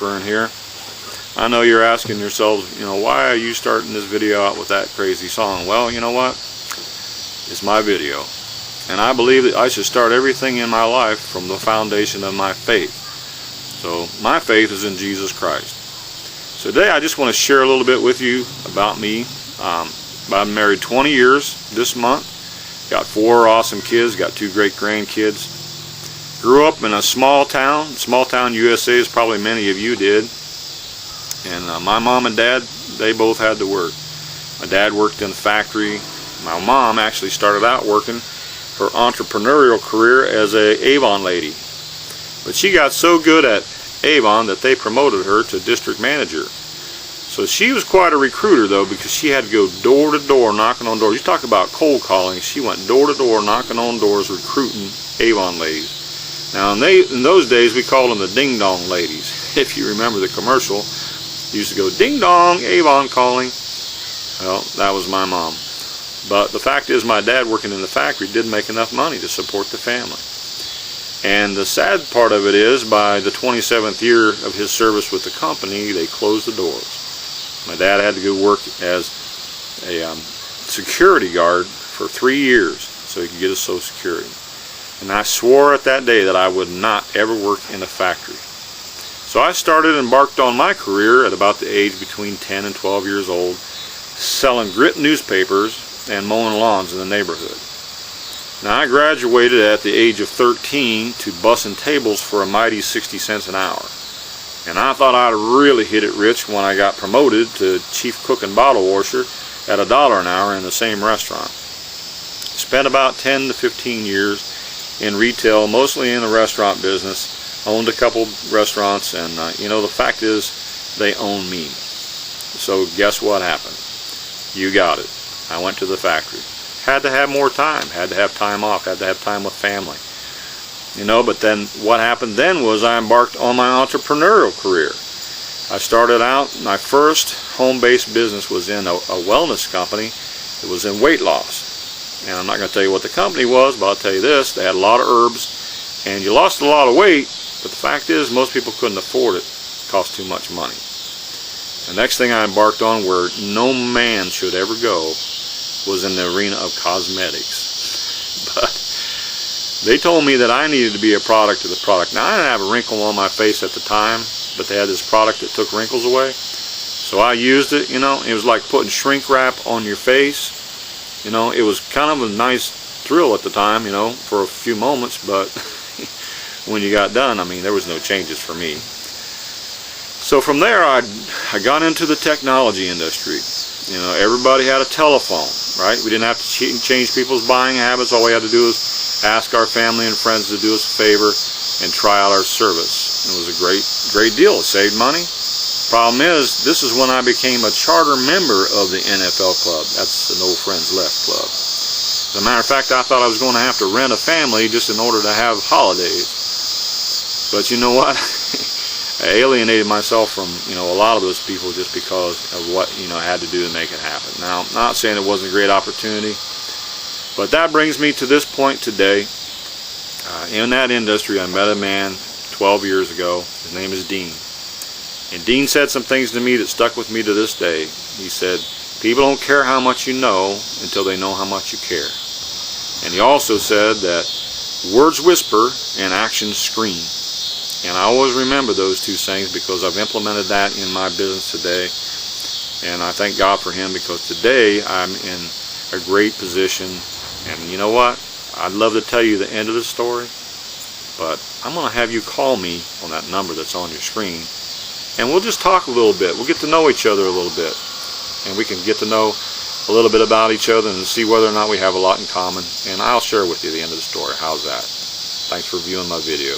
Blackburn here. I know you're asking yourselves, why are you starting this video out with that crazy song? Well, you know what? It's my video. And I believe that I should start everything in my life from the foundation of my faith. So my faith is in Jesus Christ. So today I just want to share a little bit with you about me. I'm married 20 years this month. Got 4 awesome kids, got 2 great grandkids. Grew up in a small town USA, as probably many of you did. And my mom and dad, they both had to work. My dad worked in a factory. My mom actually started out working her entrepreneurial career as a Avon lady. But she got so good at Avon that they promoted her to district manager. So she was quite a recruiter though, because she had to go door to door knocking on doors. You talk about cold calling. She went door to door knocking on doors recruiting Avon ladies. Now in those days we called them the ding dong ladies. If you remember the commercial, you used to go ding dong, Avon calling. Well, that was my mom. But the fact is, my dad working in the factory didn't make enough money to support the family. And the sad part of it is, by the 27th year of his service with the company, they closed the doors. My dad had to go work as a security guard for 3 years so he could get his Social Security. And I swore at that day that I would not ever work in a factory. So I embarked on my career at about the age between 10 and 12 years old, selling grit newspapers and mowing lawns in the neighborhood. Now I graduated at the age of 13 to bussing tables for a mighty 60 cents an hour. And I thought I'd really hit it rich when I got promoted to chief cook and bottle washer at $1 an hour in the same restaurant. Spent about 10 to 15 years in retail, mostly in the restaurant business. Owned a couple restaurants, and the fact is, they own me. So guess what happened? You got it. I went to the factory. Had to have more time. Had to have time off. Had to have time with family. But then what happened then was I embarked on my entrepreneurial career. I started out, my first home-based business was in a wellness company. It was in weight loss. And I'm not going to tell you what the company was, but I'll tell you this: they had a lot of herbs, and you lost a lot of weight, but the fact is most people couldn't afford it. It cost too much money. The next thing I embarked on, where no man should ever go, was in the arena of cosmetics. But they told me that I needed to be a product of the product. Now, I didn't have a wrinkle on my face at the time, but they had this product that took wrinkles away. So I used it. It was like putting shrink wrap on your face. It was kind of a nice thrill at the time, for a few moments, but when you got done, there was no changes for me. So from there, I got into the technology industry. Everybody had a telephone, right? We didn't have to change people's buying habits. All we had to do was ask our family and friends to do us a favor and try out our service. It was a great deal. It saved money. Problem is, this is when I became a charter member of the NFL club. That's the No Friends Left club. As a matter of fact, I thought I was going to have to rent a family just in order to have holidays. But you know what? I alienated myself from a lot of those people just because of what I had to do to make it happen. Now, I'm not saying it wasn't a great opportunity, but that brings me to this point today. In that industry, I met a man 12 years ago. His name is Dean. And Dean said some things to me that stuck with me to this day. He said, people don't care how much you know until they know how much you care. And he also said that words whisper and actions scream. And I always remember those two sayings because I've implemented that in my business today. And I thank God for him, because today I'm in a great position. And you know what? I'd love to tell you the end of the story, but I'm going to have you call me on that number that's on your screen. And we'll just talk a little bit. We'll get to know each other a little bit. And we can get to know a little bit about each other and see whether or not we have a lot in common. And I'll share with you the end of the story. How's that? Thanks for viewing my video.